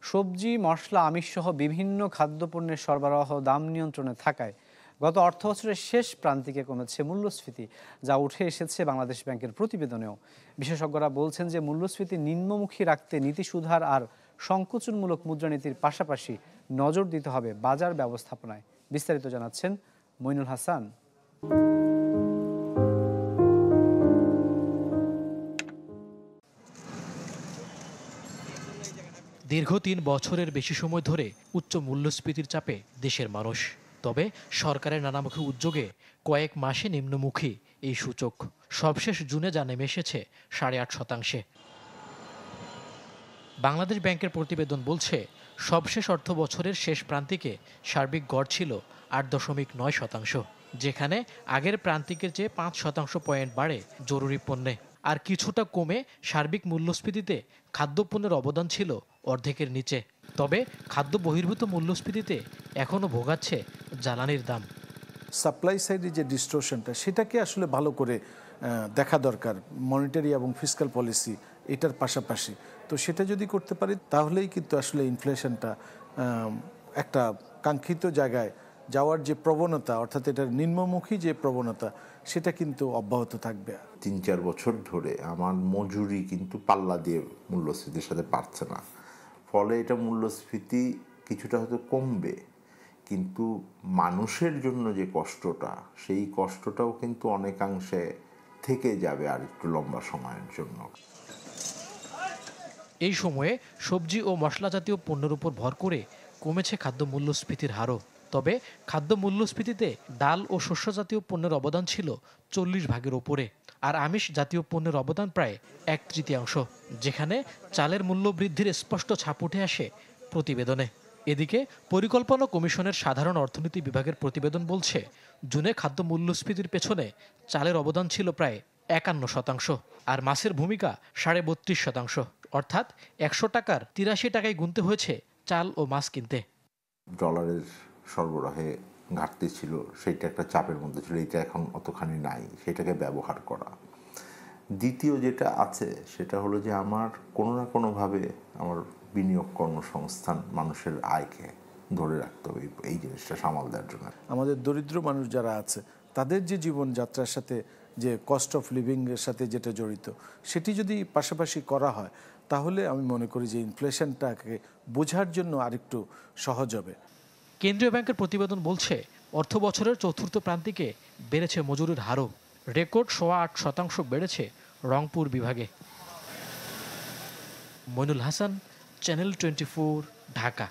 সবজি, মশলা, আমিষসহ বিভিন্ন খাদ্যপণ্যের সরবরাহ দাম নিয়ন্ত্রণে থাকায় গত অর্থবছরের শেষ প্রান্তিকে কমেছে মূল্যস্ফীতি, যা উঠে এসেছে বাংলাদেশ ব্যাংকের প্রতিবেদনেও। বিশেষজ্ঞরা বলছেন যে মূল্যস্ফীতি নিম্নমুখী রাখতে নীতি সুধার আর সংকোচনমূলক মুদ্রানীতির পাশাপাশি নজর দিতে হবে বাজার ব্যবস্থাপনায়। বিস্তারিত জানাচ্ছেন মইনুল হাসান। দীর্ঘ ৩ বছরের বেশি সময় ধরে উচ্চ মূল্যস্ফীতির চাপে দেশের মানুষ। তবে সরকারের নানামুখী উদ্যোগে কয়েক মাসে নিম্নমুখী এই সূচক। সবশেষ জুনে যা নেমে এসেছে ৮.৫%। বাংলাদেশ ব্যাংকের প্রতিবেদন বলছে, সবশেষ অর্থ বছরের শেষ প্রান্তিকে সার্বিক গড় ছিল ৮.৯%, যেখানে আগের প্রান্তিকের চেয়ে ৫% পয়েন্ট বাড়ে জরুরি পণ্যে। আর কিছুটা কমে সার্বিক মূল্যস্ফীতিতে খাদ্যপণ্যের অবদান ছিল অর্ধেকের নিচে। তবে খাদ্য বহির্ভূত মূল্যস্ফীতিতে এখনও ভোগাচ্ছে জ্বালানির দাম। সাপ্লাই সাইডে যে ডিস্ট্রশনটা, সেটাকে আসলে ভালো করে দেখা দরকার, মনিটারি এবং ফিসক্যাল পলিসি এটার পাশাপাশি। তো সেটা যদি করতে পারি তাহলেই কিন্তু আসলে ইনফ্লেশনটা একটা কাঙ্ক্ষিত জায়গায় যাওয়ার যে প্রবণতা, অর্থাৎ এটার নিম্নমুখী যে প্রবণতা, সেটা কিন্তু অব্যাহত থাকবে। ৩-৪ বছর ধরে আমার মজুরি কিন্তু পাল্লা দিয়ে মূল্যস্ফীতির সাথে পারছে না। ফলে এটা মূল্যস্ফীতি কিছুটা হয়তো কমবে, কিন্তু মানুষের জন্য যে কষ্টটা, সেই কষ্টটাও কিন্তু অনেকাংশে থেকে যাবে আর একটু লম্বা সময়ের জন্য। এই সময়ে সবজি ও মশলা জাতীয় পণ্যের উপর ভর করে কমেছে খাদ্য মূল্যস্ফীতির হারও। তবে খাদ্য মূল্যস্ফীতিতে ডাল ও শস্য জাতীয় পণ্যের অবদান ছিল 40% ওপরে, আর আমিষ জাতীয় পণ্যের অবদান প্রায় 1/3, যেখানে চালের মূল্য বৃদ্ধির স্পষ্ট ছাপ উঠে আসে প্রতিবেদনে। এদিকে পরিকল্পনা কমিশনের সাধারণ অর্থনীতি বিভাগের প্রতিবেদন বলছে, জুনে খাদ্য মূল্যস্ফীতির পেছনে চালের অবদান ছিল প্রায় 51%, আর মাছের ভূমিকা 32.5%। অর্থাৎ 100 টাকার 83 টাকায় গুনতে হয়েছে চাল ও মাছ কিনতে। ডলারের সরবরাহে ঘাটতি ছিল, সেটা একটা চাপের মধ্যে ছিল। এটা এখন অতখানি নাই, সেটাকে ব্যবহার করা। দ্বিতীয় যেটা আছে সেটা হলো যে আমার কোনো না কোনোভাবে আমার বিনিয়োগ, কর্মসংস্থান, মানুষের আয়কে ধরে রাখতে হবে এই জিনিসটা সামাল দেওয়ার জন্য। আমাদের দরিদ্র মানুষ যারা আছে, তাদের যে জীবনযাত্রার সাথে যে কস্ট অফ লিভিংয়ের সাথে যেটা জড়িত, সেটি যদি পাশাপাশি করা হয়, তাহলে আমি মনে করি যে ইনফ্লেশনটাকে বোঝার জন্য আরেকটু সহজ হবে। কেন্দ্রীয় ব্যাংকের প্রতিবেদন বলছে, অর্থ বছরের চতুর্থ প্রান্তিকে বেড়েছে মজুরির হারও। রেকর্ড 8.25% বেড়েছে রংপুর বিভাগে। মইনুল হাসান, চ্যানেল 24, ঢাকা।